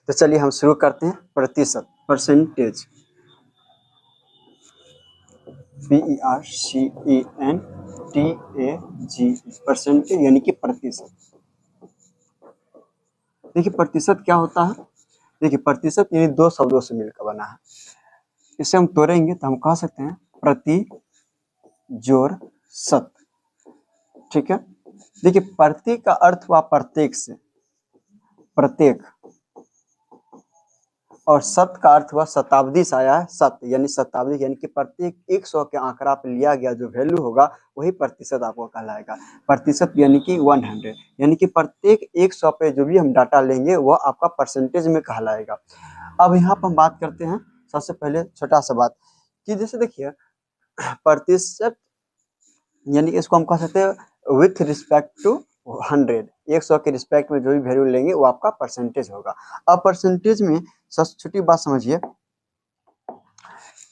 तो चलिए हम शुरू करते हैं। प्रतिशत, परसेंटेज, PERCENTAGE, परसेंटेज यानी कि प्रतिशत। देखिए प्रतिशत क्या होता है। देखिए प्रतिशत यानी दो शब्दों से मिलकर बना है। इसे हम तोड़ेंगे तो हम कह सकते हैं प्रति जोड़ शत। ठीक है। देखिए प्रति का अर्थ हुआ प्रत्येक से, प्रत्येक, और शत का अर्थ हुआ शताब्दी से आया है। शत यानी शताब्दी, यानी कि प्रत्येक 100 के आंकड़ा पे लिया गया जो वैल्यू होगा वही प्रतिशत आपको कहलाएगा। प्रतिशत यानी कि 100, यानी कि प्रत्येक 100 पे जो भी हम डाटा लेंगे वह आपका परसेंटेज में कहलाएगा। अब यहाँ पर हम बात करते हैं सबसे पहले छोटा सा बात कि जैसे देखिए प्रतिशत यानी इसको हम कह सकते हैं विथ रिस्पेक्ट टू 100, 100 के रिस्पेक्ट में जो भी वैल्यू लेंगे वो आपका परसेंटेज होगा। अब परसेंटेज में सबसे छोटी बात समझिए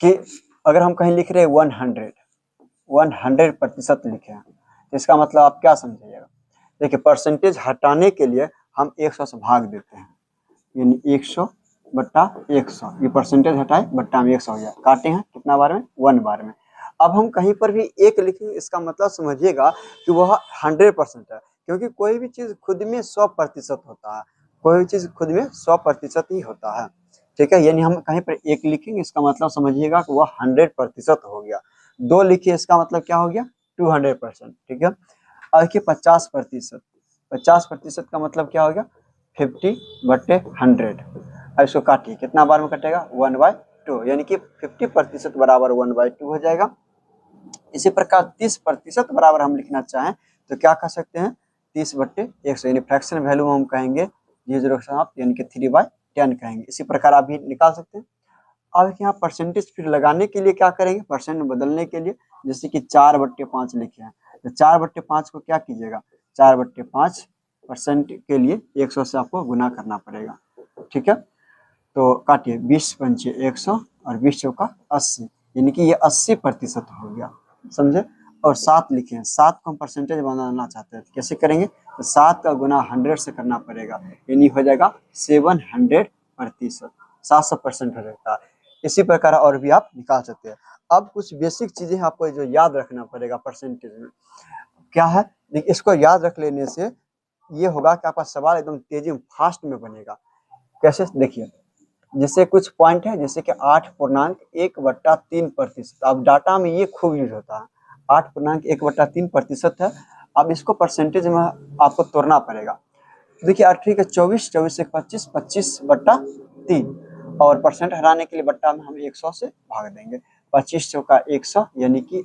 कि अगर हम कहीं लिख रहे हैं 100% लिखे हैं तो इसका मतलब आप क्या समझिएगा। देखिए परसेंटेज हटाने के लिए हम 100 से भाग देते हैं, यानी 100/100, ये परसेंटेज हटाए बट्टा में 100 हो गया। काटे हैं कितना बार में, 1 बार में। अब हम कहीं पर भी एक लिखेंगे इसका मतलब समझिएगा कि वह 100% है, क्योंकि कोई भी चीज खुद में 100% होता है, कोई भी चीज खुद में 100% ही होता है। ठीक है, यानी हम कहीं पर एक लिखेंगे इसका मतलब समझिएगा कि वह 100% हो गया। 2 लिखिए इसका मतलब क्या हो गया, 200%। ठीक है। और देखिए 50%, 50% का मतलब क्या हो गया, 50/100। अब इसको काटिए कितना बार में कटेगा, 1/2, यानी कि 50% बराबर 1/2 हो जाएगा। इसी प्रकार 30% बराबर हम लिखना चाहें तो क्या कह सकते हैं, 30/100, यानी फ्रैक्शन वैल्यू हम कहेंगे 0 यानी कि 3/10 कहेंगे। इसी प्रकार आप भी निकाल सकते हैं। अब यहाँ परसेंटेज फिर लगाने के लिए क्या करेंगे, परसेंट में बदलने के लिए, जैसे कि 4/5 लिखे हैं तो 4/5 को क्या कीजिएगा, 4/5% के लिए 100 से आपको गुना करना पड़ेगा। ठीक है, तो काटिए 20×5 और 20×4 80, यानी कि ये 80% हो गया, समझे। और 7 लिखे हैं, 7 को हम परसेंटेज बनाना चाहते हैं तो कैसे करेंगे, तो 7 का गुना 100 से करना पड़ेगा, यानी हो जाएगा 700%, 700% हो जाता है। इसी प्रकार और भी आप निकाल सकते हैं। अब कुछ बेसिक चीजें आपको जो याद रखना पड़ेगा परसेंटेज में, क्या है, देखिए इसको याद रख लेने से ये होगा कि आपका सवाल एकदम तेजी में फास्ट में बनेगा। कैसे, देखिए जैसे कुछ पॉइंट है, जैसे कि 8.1/3%। अब डाटा में ये खूब यूज होता है, 8.1/3% है। अब इसको परसेंटेज में आपको तोड़ना पड़ेगा। देखिए ठीक है, 24, 24 से 25, 25/3, और परसेंट हटाने के लिए बट्टा में हम 100 से भाग देंगे। 25×100 यानी कि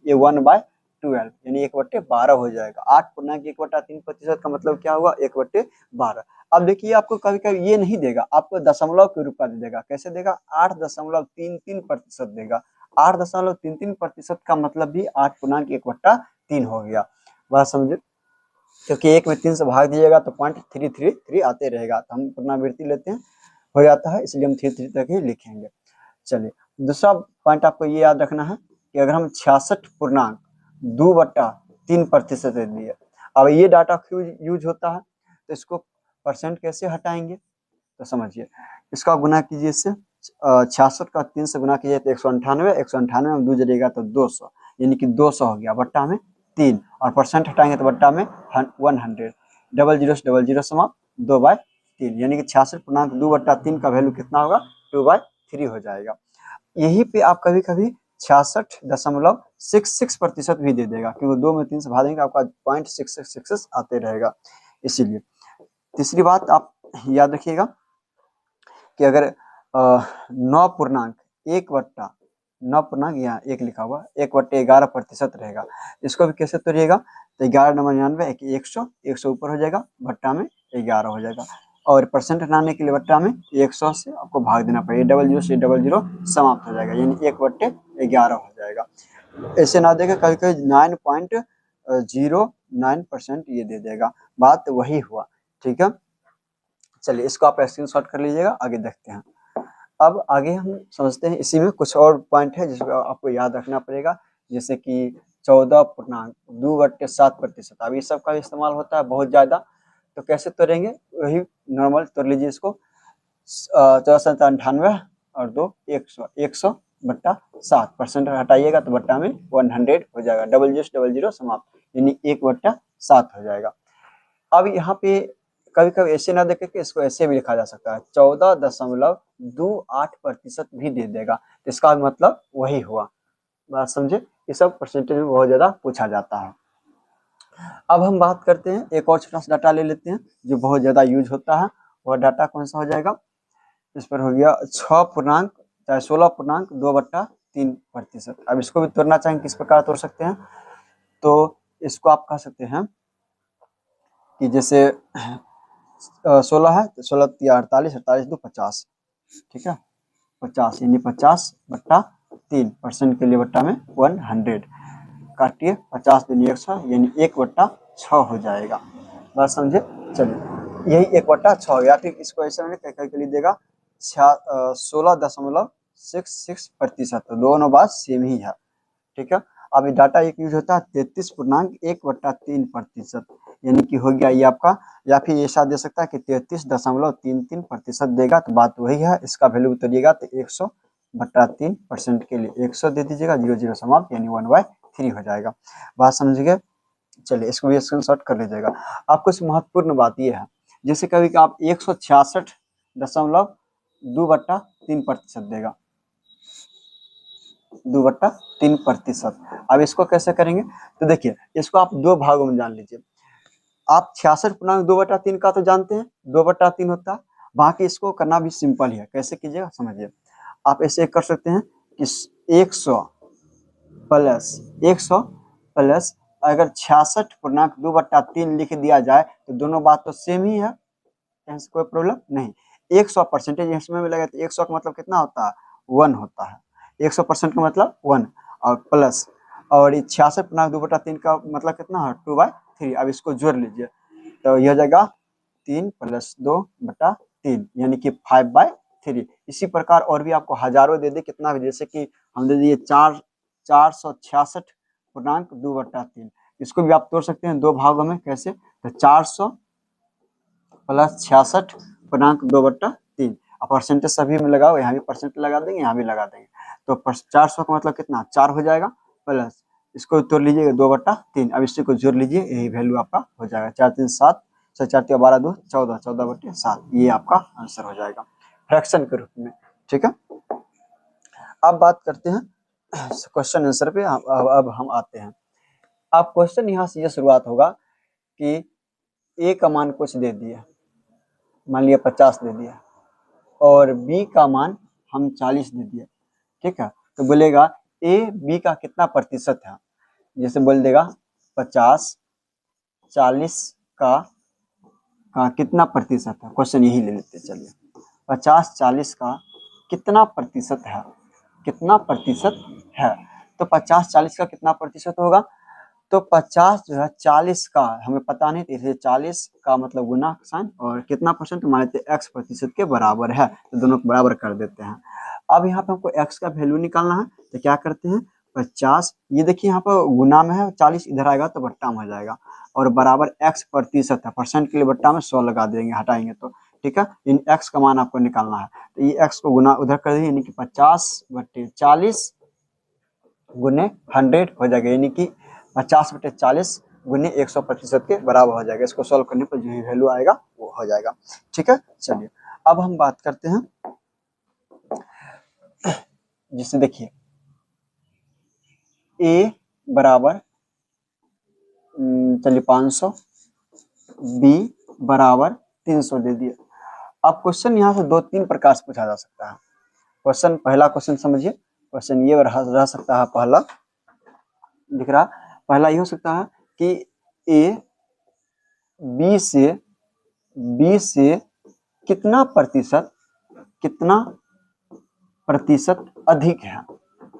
ये 1/12 यानी 1/12 हो जाएगा। 8.1/3% का मतलब क्या हुआ, 1/12। अब देखिए आपको कभी कभी ये नहीं देगा, आपको दशमलव के रूप में देगा। कैसे देगा, 8.33% देगा। 8.33% का मतलब भी 8.1/3 हो गया। बात समझे, क्योंकि 1 में 3 से भाग दीजिएगा तो 0.333 आते रहेगा, तो हम पुनरावृत्ति लेते हैं, हो जाता है, इसलिए हम 3 तक ही लिखेंगे। चलिए दूसरा पॉइंट आपको ये याद रखना है कि अगर हम 66.2/3% दे दिए, अब ये डाटा क्यों यूज होता है, तो इसको परसेंट कैसे हटाएंगे, तो समझिए इसका गुना कीजिए इससे, 66 का 3 से गुना कीजिए तो 198, 198 में 2 जड़ेगा तो 200, यानी कि 200 हो गया बट्टा में 3, और परसेंट हटाएंगे तो बट्टा में 100, डबल जीरो से डबल जीरो समाप्त, 2/3, यानी कि 66.2/3 का वैल्यू कितना होगा, 2/3 हो जाएगा। यहीं पे आप कभी कभी 66.66% भी दे देगा, क्योंकि 2 में 3 से भाग देंगे आपका 0.6666 आते रहेगा, इसीलिए। तीसरी बात आप याद रखिएगा कि अगर 9.1 यहाँ 1 लिखा हुआ, 1/11% रहेगा, इसको भी कैसे तोड़िएगा, तो 11×99 100, 100 ऊपर हो जाएगा, भट्टा में 11 हो जाएगा, और परसेंट हटाने के लिए बट्टा में 100 से आपको भाग देना पड़ेगा, डबल जीरो से डबल जीरो समाप्त हो जाएगा, यानी 1/11 हो जाएगा। ऐसे ना देगा, कभी कभी 9.09% ये दे देगा, बात वही हुआ। ठीक है, चलिए इसको आप स्क्रीनशॉट कर लीजिएगा, आगे देखते हैं। अब आगे हम समझते हैं, इसी में कुछ और पॉइंट है जिसको आपको याद रखना पड़ेगा, जैसे कि 14.2/7%। अब ये सब का इस्तेमाल होता है बहुत ज्यादा, तो कैसे तोड़ेंगे, वही नॉर्मल तोड़ लीजिए इसको। 14 98 और 2 100, 100/7% हटाइएगा तो बट्टा में 100 हो जाएगा, डबल जीरो समाप्त, यानी 1/7 हो जाएगा। अब यहाँ पे कभी कभी ऐसे ना देखे कि इसको ऐसे भी लिखा जा सकता है, 14.28% भी दे देगा, तो इसका मतलब वही हुआ। बात समझे, ये सब परसेंटेज में बहुत ज्यादा पूछा जाता है। अब हम बात करते हैं, एक और छोटा सा डाटा ले लेते हैं जो बहुत ज्यादा यूज होता है, वह डाटा कौन सा हो जाएगा, इस पर हो गया 16.2/3%। अब इसको भी तोड़ना चाहेंगे, किस प्रकार तोड़ सकते हैं, तो इसको आप कह सकते हैं कि जैसे 16 है तो 16 या 48, 48 2 50, ठीक है, 50 यानी 50/3% के लिए बट्टा में 100 काटिए, 50 दूनी 100 यानी 1/6 हो जाएगा। बात समझे, चलिए यही 1/6, या फिर इसको ऐसे में कह के लीजिएगा 16.66%, तो दोनों बात सेम ही है, ठीक है। अब ये डाटा एक यूज होता है 33.1/3%, यानी कि हो गया ये आपका, या फिर ऐसा दे सकता है कि 33.33% देगा, तो बात वही है, इसका वैल्यू उतरिएगा तो 100/3% के लिए 100 दे दीजिएगा, 0 0 समाप्त, यानी 1/3 हो जाएगा। बात समझ गए, चलिए इसको भी स्क्रीनशॉट कर लीजिएगा। अब कुछ महत्वपूर्ण बात यह है, जैसे कभी आप 166.2/3% देगा, 2/3%। अब इसको कैसे करेंगे, तो देखिए इसको आप दो भागों में जान लीजिए। आप 66.2/3 का तो जानते हैं, 2/3 होता है, बाकी इसको करना भी सिंपल ही है, कैसे कीजिएगा समझिए। आप ऐसे कर सकते हैं कि 100 प्लस अगर 66.2/3 लिख दिया जाए तो दोनों बात तो सेम ही है, कोई प्रॉब्लम नहीं। 100% इसमें भी लगे तो 100 का मतलब कितना होता है, 1 होता है, 100% का मतलब 1, और प्लस, और 66.2/3 का मतलब कितना है, 2/3। अब इसको जोड़ लीजिए तो यह हो जाएगा 3 + 2/3, यानी कि 5/3। इसी प्रकार और भी आपको हजारों दे दे, कितना भी, जैसे कि हम दे दिए 466.2/3, इसको भी आप तोड़ सकते हैं दो भागों में, कैसे, तो 400 + 66.2/3, परसेंटेज सभी में लगाओ, यहाँ भी परसेंट लगा देंगे, यहाँ भी लगा देंगे, तो 400 का मतलब कितना, 4 हो जाएगा, प्लस इसको तोड़ लीजिएगा 2/3, अब इसी को जोड़ लीजिए, यही वैल्यू आपका हो जाएगा, 4 3 7, 4 3 12 2 14, 14/7, ये आपका आंसर हो जाएगा फ्रैक्शन के रूप में, ठीक है। अब बात करते हैं क्वेश्चन आंसर पे, अब हम आते हैं। अब क्वेश्चन यहाँ से ये शुरुआत होगा कि ए का मान कुछ दे दिया, मान लिया 50 दे दिया, और बी का मान हम 40 दे दिया, ठीक है, तो बोलेगा ए बी का कितना प्रतिशत है, जैसे बोल देगा 50 40 का कितना प्रतिशत है, क्वेश्चन यही ले लेते हैं, चलिए 50 40 का कितना प्रतिशत है, कितना प्रतिशत है, तो 50 40 का कितना प्रतिशत होगा, तो 50 जो है 40 का हमें पता नहीं, तो इसलिए 40 का मतलब गुना साइन, और कितना परसेंट मान लेते हैं x प्रतिशत के बराबर है, तो दोनों को बराबर कर देते हैं। अब यहाँ पे हमको x का वैल्यू निकालना है, तो क्या करते हैं, 50, ये देखिए यहाँ पर गुना में है, 40 इधर आएगा तो बट्टा में हो जाएगा, और बराबर x प्रतिशत है, परसेंट के लिए बट्टा में 100 लगा देंगे, हटाएंगे तो, ठीक है, इन x का मान आपको निकालना है, तो ये x को गुना उधर कर देंगे, यानी कि 50/40 गुने 100 हो जाएगा, यानी कि 50/40 गुने 100% के बराबर हो जाएगा। इसको सॉल्व करने पर जो ही वैल्यू आएगा वो हो जाएगा, ठीक है। चलिए अब हम बात करते हैं, जिससे देखिए a बराबर चलिए 500, b बराबर 300 दे दिए। अब क्वेश्चन यहाँ से 2-3 प्रकार से पूछा जा सकता है। क्वेश्चन, पहला क्वेश्चन समझिए, क्वेश्चन ये रह सकता है, पहला दिख रहा, पहला ये हो सकता है कि ए बी से कितना प्रतिशत अधिक है,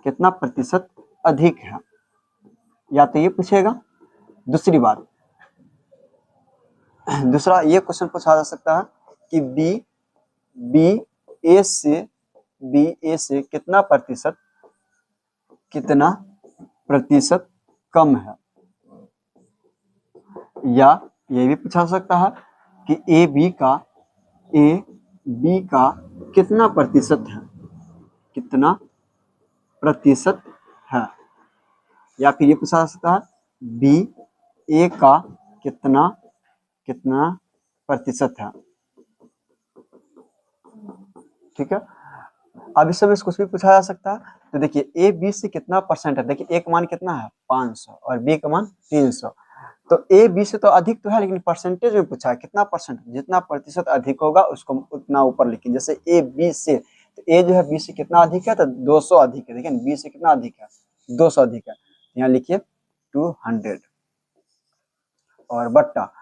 कितना प्रतिशत अधिक है, या तो ये पूछेगा। दूसरी बात, दूसरा ये क्वेश्चन पूछा जा सकता है कि बी ए से कितना प्रतिशत कम है, या ये भी पूछा जा सकता है कि ए बी का कितना प्रतिशत है, कितना प्रतिशत है, या फिर ये पूछा जा सकता है बी ए का कितना कितना प्रतिशत है। ठीक है, अब इस समय कुछ भी पूछा जा सकता है। तो देखिए ए बी से कितना परसेंट है, देखिए ए का मान कितना है 500 और बी का मान 300। तो ए बी से तो अधिक तो है, लेकिन परसेंटेज में पूछा है कितना परसेंट, जितना प्रतिशत अधिक होगा उसको उतना ऊपर लिखिए। जैसे ए बी से, तो ए जो है बी से कितना अधिक है, तो 200 अधिक है। देखिए बी से कितना अधिक है, 200 अधिक है, यहाँ लिखिए 200 और बट्टा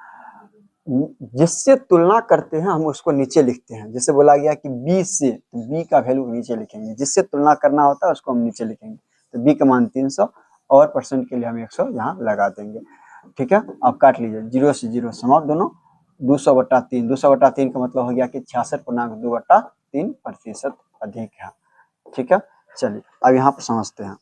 जिससे तुलना करते हैं हम उसको नीचे लिखते हैं। जैसे बोला गया कि बी से, तो बी का वैल्यू नीचे लिखेंगे, जिससे तुलना करना होता है उसको हम नीचे लिखेंगे। तो बी का मान 300 और परसेंट के लिए हम 100 यहाँ लगा देंगे। ठीक है, अब काट लीजिए, 0 से 0 समाप्त दोनों। 200/3, 200/3 का मतलब हो गया कि 66.2/3% अधिक है। ठीक है, चलिए अब यहाँ पर समझते हैं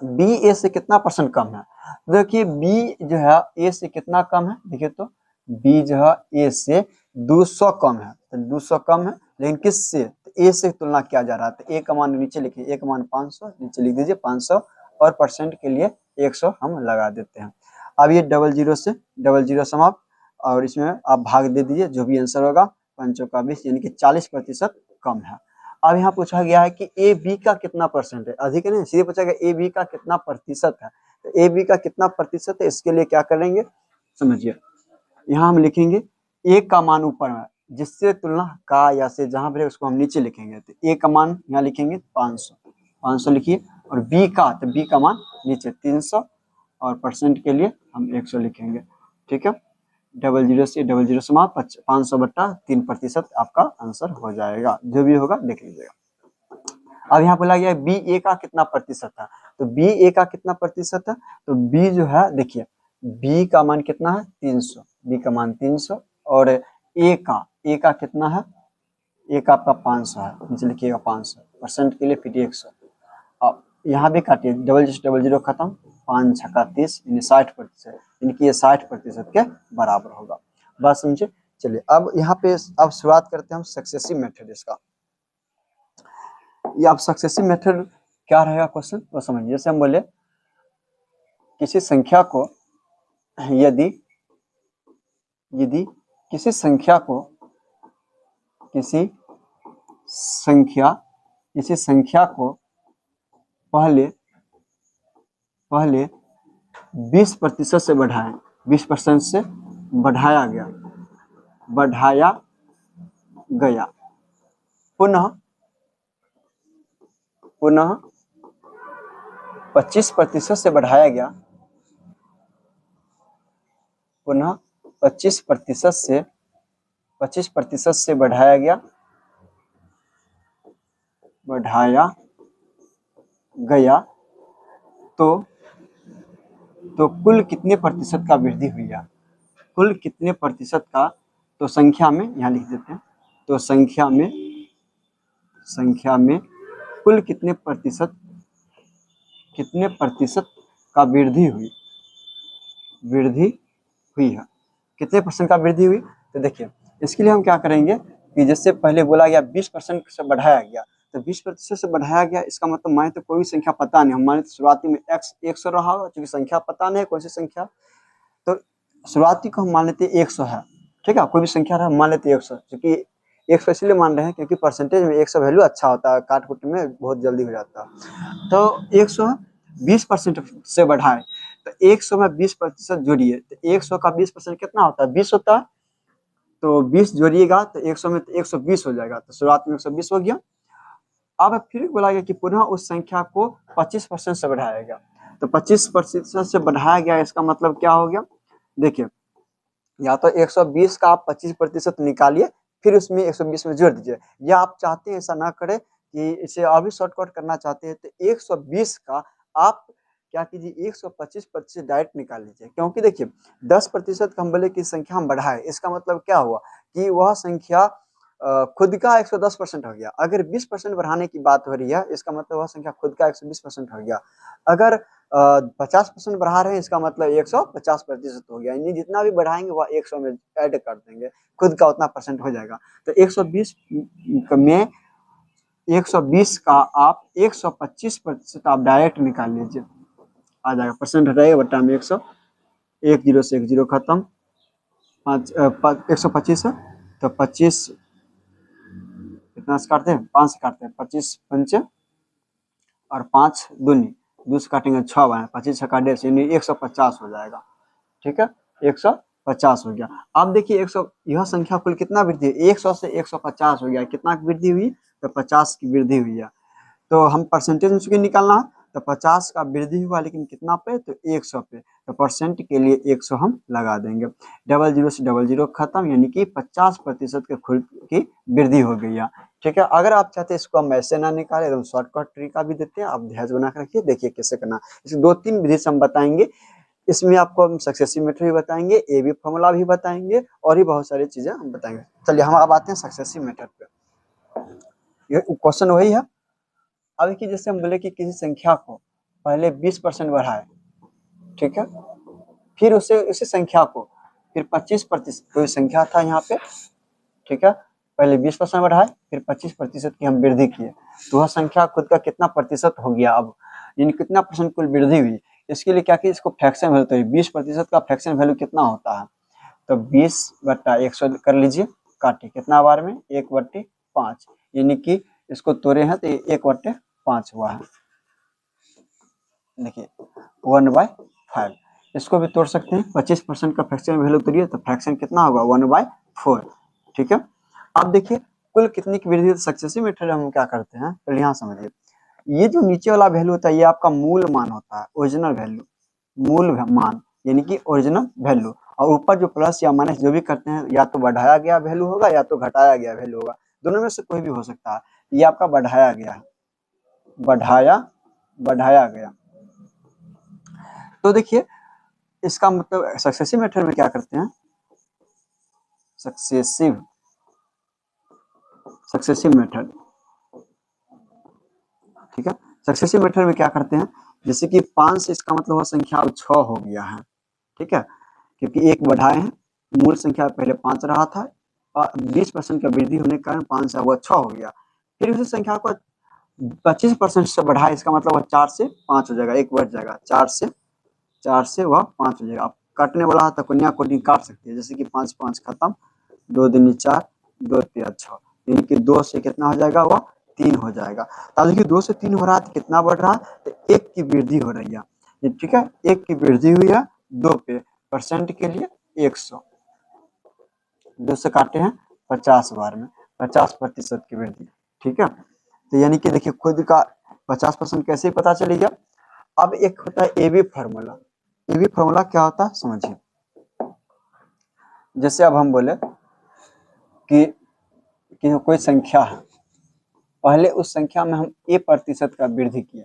बी ए से कितना परसेंट कम है। देखिए बी जो है ए से कितना कम है, देखिए तो बी जो है ए से 200 कम है, तो 200 कम है, लेकिन किससे, तो ए से तुलना किया जा रहा है। तो ए का मान नीचे लिखिए, ए का मान 500, नीचे लिख दीजिए 500 और परसेंट के लिए 100 हम लगा देते हैं। अब ये 00 से 00 समाप्त, और इसमें आप भाग दे दीजिए, जो भी आंसर होगा 5 का 20, यानी कि 40% कम है। अब यहाँ पूछा गया है कि ए बी का कितना परसेंट है, अधिक है नहीं, सीधे पूछा गया ए बी का कितना प्रतिशत है। तो ए बी का कितना प्रतिशत है, इसके लिए क्या करेंगे समझिए, यहाँ हम लिखेंगे ए का मान ऊपर है, जिससे तुलना का या से जहां पर उसको हम नीचे लिखेंगे। तो ए का मान यहाँ लिखेंगे 500 लिखिए, और बी का, तो बी का मान नीचे 300 और परसेंट के लिए हम 100 लिखेंगे। ठीक है, 00 से 00 समाप्त, 500/3% आपका आंसर हो जाएगा, जो भी होगा देख लीजिएगा। अब यहाँ बोला गया बी ए का कितना प्रतिशत है, तो बी ए का कितना प्रतिशत है, तो बी जो है देखिए बी का मान कितना है 300, बी का मान 300 और ए का कितना है, ए का आपका 500 है, नीचे लिखिएगा 500, परसेंट के लिए फिर 100। अब यहाँ भी काटिए, 00 खत्म, 5 छक्का 30 यानी 60%, यानी कि ये 60% के बराबर होगा। बात समझे। चलिए अब यहाँ पे अब शुरुआत करते हैं हम सक्सेसिव मेथड इसका। ये अब सक्सेसिव मेथड क्या रहेगा क्वेश्चन वो समझिए। जैसे हम बोले किसी संख्या को यदि किसी संख्या को पहले 20% से बढ़ाएं, 20% से बढ़ाया गया, पुनः 25% से बढ़ाया गया, पुनः 25% से बढ़ाया गया, तो कुल कितने प्रतिशत का वृद्धि हुई है, कुल कितने प्रतिशत का, तो संख्या में यहाँ लिख देते हैं, तो संख्या में कुल कितने प्रतिशत का वृद्धि हुई है, कितने परसेंट का वृद्धि हुई। तो देखिए इसके लिए हम क्या करेंगे कि जैसे पहले बोला गया 20% से बढ़ाया गया, तो 20% से बढ़ाया गया, इसका मतलब मान तो कोई भी संख्या पता नहीं, हमारे शुरुआती में x 100 रहा होगा, क्योंकि संख्या पता नहीं है कौन सी संख्या, तो शुरुआती को हम मान लेते हैं 100 है। ठीक है, कोई भी संख्या रहा मान लेते हैं 100, क्योंकि 100 इसलिए मान रहे हैं क्योंकि परसेंटेज में 100 वैल्यू अच्छा होता है, काट कुट में बहुत जल्दी हो जाता है। तो 100 20% से बढ़ाए, तो 100 में 20% जोड़िए, तो 100 का 20% कितना होता है, 20 होता है, तो 20 जोड़िएगा तो 100 में तो 120 हो जाएगा, तो शुरुआत में 120 हो गया। अब फिर बोला गया कि पुनः उस संख्या को 25% से बढ़ाया गया, तो 25% से बढ़ाया गया, इसका मतलब क्या हो गया, देखिए या तो 120 का आप 25% निकालिए, फिर उसमें 120 में जोड़ दीजिए, या आप चाहते हैं ऐसा ना करें कि इसे और भी शॉर्टकट करना चाहते हैं, तो 120 का आप क्या कीजिए 125% डायरेक्ट निकाल लीजिए, क्योंकि देखिए 10% का हम बोले कि संख्या हम बढ़ाए, इसका मतलब क्या हुआ कि वह संख्या खुद का 110% हो गया। अगर 20% बढ़ाने की बात हो रही है, इसका मतलब वह संख्या खुद का 120% हो गया। अगर 50% बढ़ा रहे हैं, इसका मतलब 150% हो गया, यानी जितना भी बढ़ाएंगे वह 100 में ऐड कर देंगे, खुद का उतना परसेंट हो जाएगा। तो 120 में 120 का आप 125% आप डायरेक्ट निकाल लीजिए, आ जाएगा, परसेंट हटाइए बट्टा में 100, 10 से 10 खत्म, 125 है तो 25 कितना से काटते हैं, 5 से काटते हैं, 25 पंचे और 5 दूनी, 2 से काटेंगे 6 बने, 25 छक्का 150 यानी 150 हो जाएगा। ठीक है, 150 हो गया। अब देखिए 100, यह संख्या कुल कितना वृद्धि है, 100 से 150 हो गया, कितना वृद्धि हुई, तो 50 की वृद्धि हुई है। तो हम परसेंटेज में चूंकि निकालना है, तो 50 का वृद्धि हुआ लेकिन कितना पे, तो 100 पे, तो परसेंट के लिए 100 हम लगा देंगे, 00 से 00 खत्म, यानी कि 50% के खुद की वृद्धि हो गई है। ठीक है, अगर आप चाहते हैं इसको हम ऐसे ना निकाले तो हम शॉर्टकट तरीका भी देते हैं, आप ध्यान बना कर रखिए, देखिए कैसे करना। इसमें 2-3 विधि से हम बताएंगे, इसमें आपको हम सक्सेसिव मेथड भी बताएंगे, ए बी फॉर्मूला भी बताएंगे और भी बहुत सारी चीजें हम बताएंगे। चलिए हम अब आते हैं सक्सेसिव मेथड पे। ये क्वेश्चन वही है। अब देखिए जैसे हम बोले कि किसी संख्या को पहले 20% बढ़ाए, ठीक है, फिर उसी संख्या को फिर 25%, कोई संख्या था यहाँ पे, ठीक है, पहले 20% बढ़ाए फिर 25% की हम वृद्धि किए, तो वह संख्या खुद का कितना प्रतिशत हो गया, अब यानी कितना परसेंट कुल वृद्धि हुई। इसके लिए क्या कि इसको फ्रैक्शन वैल्यू, तो 20% का फ्रैक्शन वैल्यू कितना होता है, तो 20/100 कर लीजिए, काटिए कितना बार में, 1/5, यानी कि इसको तोड़े हैं तो 1/5 हुआ है, देखिए 1/5। इसको भी तोड़ सकते हैं, 25% का फ्रैक्शन वैल्यू तोड़िए तो फ्रैक्शन कितना होगा, 1/4। ठीक है, अब देखिए कुल कितनी की वृद्धि, सक्सेसिव मेथड हम क्या करते हैं, पहले यहाँ समझिए, ये जो नीचे वाला वैल्यू होता है ये आपका मूल मान होता है, ओरिजिनल वैल्यू, मूल मान यानी कि ओरिजिनल वैल्यू, और ऊपर जो प्लस या माइनस जो भी करते हैं, या तो बढ़ाया गया वैल्यू होगा या तो घटाया गया वैल्यू होगा, दोनों में से कोई भी हो सकता है। ये आपका बढ़ाया गया है, बढ़ाया गया। तो देखिए इसका मतलब सक्सेसिव मेथड में क्या करते हैं, सक्सेसिव मेथड, ठीक है, सक्सेसिव मेथड में क्या करते हैं, जैसे कि 5 से इसका मतलब वह संख्या अब 6 हो गया है, ठीक है, क्योंकि एक बढ़ाए हैं, मूल संख्या पहले 5 रहा था और 20% का वृद्धि होने के कारण 5 से वह 6 हो गया, फिर उसी संख्या को 25% से बढ़ाए, इसका मतलब वह 4 से 5 हो जाएगा, एक बढ़ जाएगा, 4 से वह 5 हो जाएगा। आप काटने वाला है तो कन्या कोटि काट सकते हैं, जैसे कि 5 5 खत्म, 2 दूनी 4, 2 3 6, यानी कि 2 से कितना हो जाएगा, वह 3 हो जाएगा। तो देखिए 2 से 3 हो रहा है तो कितना बढ़ रहा है, तो 1 की वृद्धि हो रही है, ठीक है, 1 की वृद्धि हुई है 2 पे, परसेंट के लिए 100, 2 से काटे हैं 50 बार में, 50% की वृद्धि, ठीक है। तो यानी कि देखिए खुद का 50% कैसे पता चलेगा। अब एक होता है एबी फार्मूला, एबी फार्मूला क्या होता है समझिए, जैसे अब हम बोले कि कोई संख्या है, पहले उस संख्या में हम a% का वृद्धि किए,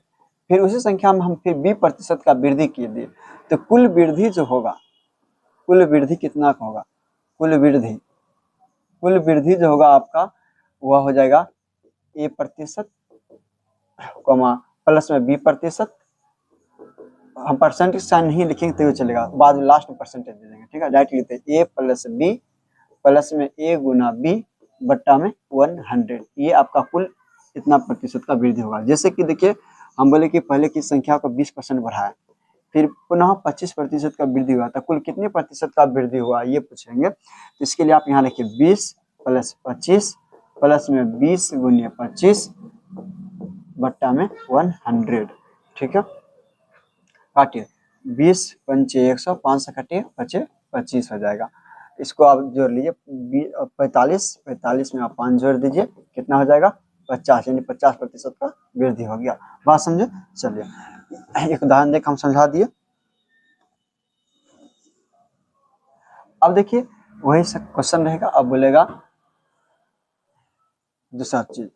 फिर उसी संख्या में हम फिर b% का वृद्धि किए दिए, तो कुल वृद्धि जो होगा, कुल वृद्धि कितना होगा, कुल वृद्धि जो होगा आपका वह हो जाएगा a% प्लस में b%, हम परसेंटेज साइन नहीं लिखेंगे तो चलेगा, बाद में लास्ट में परसेंटेज दे देंगे, ठीक है, डायरेक्ट लिखते हैं a प्लस b प्लस में a गुना b बट्टा में 100, ये आपका कुल इतना प्रतिशत का वृद्धि होगा। जैसे कि देखिए हम बोले कि पहले की संख्या को 20% बढ़ाए, फिर पुनः 25% का वृद्धि हुआ, तो कुल कितने प्रतिशत का वृद्धि हुआ ये पूछेंगे, तो इसके लिए आप यहाँ लिखिए 20 प्लस 25 प्लस में 20 गुना 25 बट्टा में 100, ठीक है, काटिए 20 पंचे 100, 5 से काटिए 5 25 हो जाएगा, इसको आप जोड़ लीजिए 45 में आप 5 जोड़ दीजिए, कितना हो जाएगा 50, यानी 50% का वृद्धि हो गया। बात समझे, चलिए एक उदाहरण देख हम समझा दिए। अब देखिए वही क्वेश्चन रहेगा, अब बोलेगा दूसरा चीज,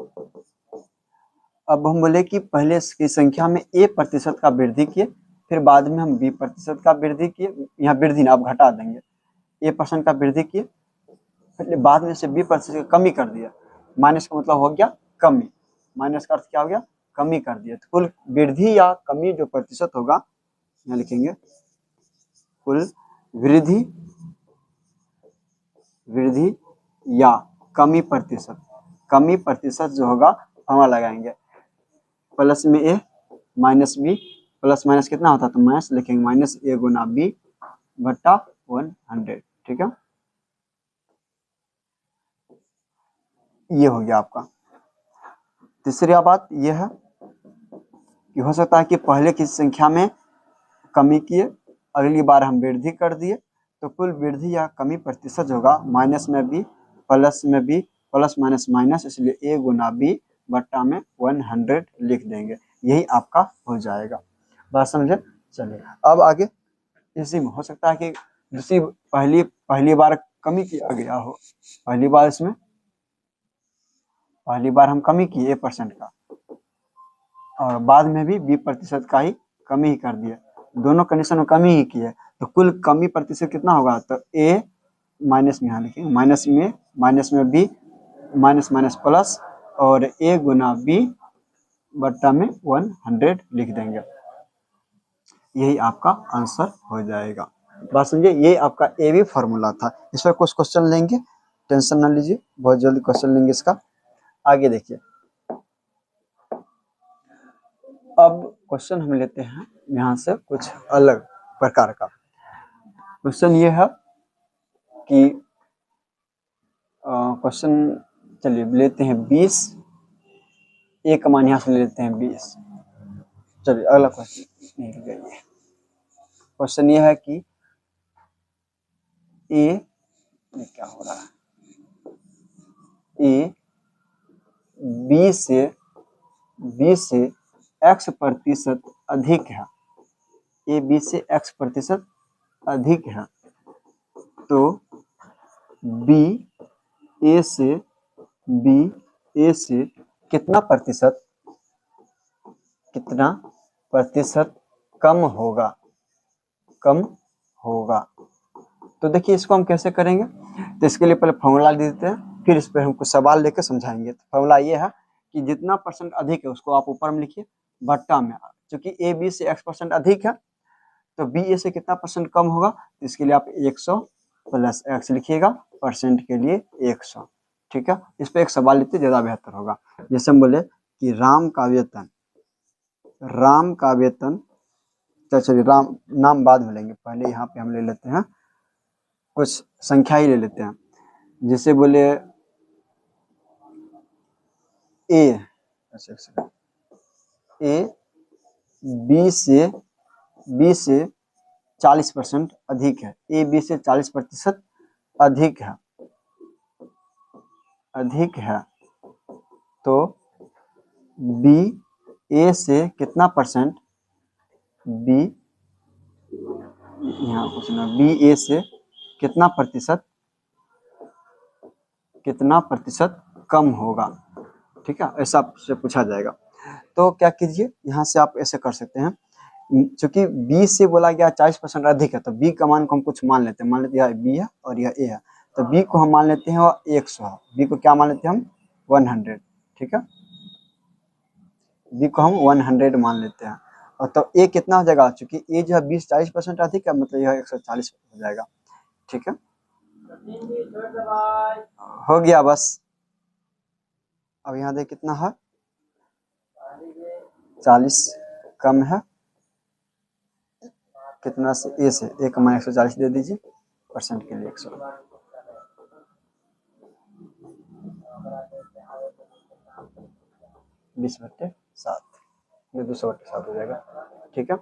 अब हम बोले कि पहले की संख्या में a% का वृद्धि किए, फिर बाद में हम b% का वृद्धि किए, यहाँ वृद्धि ना आप घटा देंगे, a% का वृद्धि किए, फिर बाद में से b% का कमी कर दिया, माइनस का मतलब हो गया कमी, माइनस का अर्थ क्या हो गया, कमी कर दिया, तो कुल वृद्धि या कमी जो प्रतिशत होगा यहाँ लिखेंगे कुल वृद्धि या कमी प्रतिशत जो होगा फॉर्मूला लगाएंगे, प्लस में ए माइनस बी, प्लस माइनस कितना होता है तो माइनस लिखेंगे, माइनस ए गुना बी बट्टा 100। ठीक है, ये हो गया आपका। तीसरी बात यह है कि हो सकता है कि पहले की संख्या में कमी किए, अगली बार हम वृद्धि कर दिए, तो कुल वृद्धि या कमी प्रतिशत होगा माइनस में बी प्लस में बी प्लस माइनस माइनस, इसलिए ए गुना बी बट्टा में 100 लिख देंगे, यही आपका हो जाएगा। बात समझे? चलिए अब आगे। इसी में हो सकता है कि दूसरी पहली बार कमी किया गया हो, पहली बार हम कमी किए % का, और बाद में भी B% का ही कमी ही कर दिए, दोनों कंडीशन में कमी ही की है, तो कुल कमी प्रतिशत कितना होगा तो A माइनस में यहाँ लिखेंगे, माइनस में B माइनस माइनस प्लस और A गुना B बट्टा में 100 लिख देंगे, यही आपका आंसर हो जाएगा। बात समझिए, ये आपका ए बी फॉर्मूला था। इस पर कुछ क्वेश्चन लेंगे, टेंशन ना लीजिए, बहुत जल्दी क्वेश्चन लेंगे इसका। आगे देखिए, अब क्वेश्चन हम लेते हैं यहाँ से कुछ अलग प्रकार का क्वेश्चन। ये है कि क्वेश्चन, चलिए लेते हैं 20, एक मान यहाँ से ले लेते हैं 20। चलिए अगला क्वेश्चन नहीं गई, क्वेश्चन ये है कि ए क्या हो रहा है, ए बी से x% अधिक है, ए बी से x% अधिक है, तो बी ए से कितना प्रतिशत कम होगा। तो देखिए इसको हम कैसे करेंगे, तो इसके लिए पहले फॉर्मूला दे देते हैं, फिर इस पर हम कुछ सवाल लेकर समझाएंगे। तो फॉर्मूला ये है कि जितना % अधिक है उसको आप ऊपर में लिखिए, बट्टा में, क्योंकि ए बी से x% अधिक है तो बी ए से कितना % कम होगा, तो इसके लिए आप 100 प्लस x लिखिएगा, % के लिए 100। ठीक है, इस पर एक सवाल लेते ज़्यादा बेहतर होगा। जैसे हम बोले कि राम का वेतन, चलिए राम नाम बाद में लेंगे, पहले यहाँ पे हम ले लेते हैं कुछ संख्या ही ले लेते हैं। जैसे बोले ए बी से 40% अधिक है, ए बी से 40% अधिक है, तो बी ए से कितना %, बी यहाँ पूछना, बी ए से कितना प्रतिशत कम होगा। ठीक है, ऐसा आपसे पूछा जाएगा। तो क्या कीजिए, यहाँ से आप ऐसे कर सकते हैं, क्योंकि बी से बोला गया 40% अधिक है, तो बी का मान को हम कुछ मान लेते हैं, मान लेते हैं यह बी है और यह ए है, तो बी को हम मान लेते हैं 100 है, बी को क्या मान लेते हैं हम 100। ठीक है, बी को हम 100 मान लेते हैं, और तो ए कितना हो जाएगा, चूंकि ए जो है 40% अधिक है, मतलब यह 140 हो जाएगा। ठीक है, हो गया बस। अब यहाँ देख कितना है, 40 कम है, कितना से, ए से, ए का मान 140 दे दीजिए, % के लिए 100, 20/7, ये 200/7 हो जाएगा। ठीक है,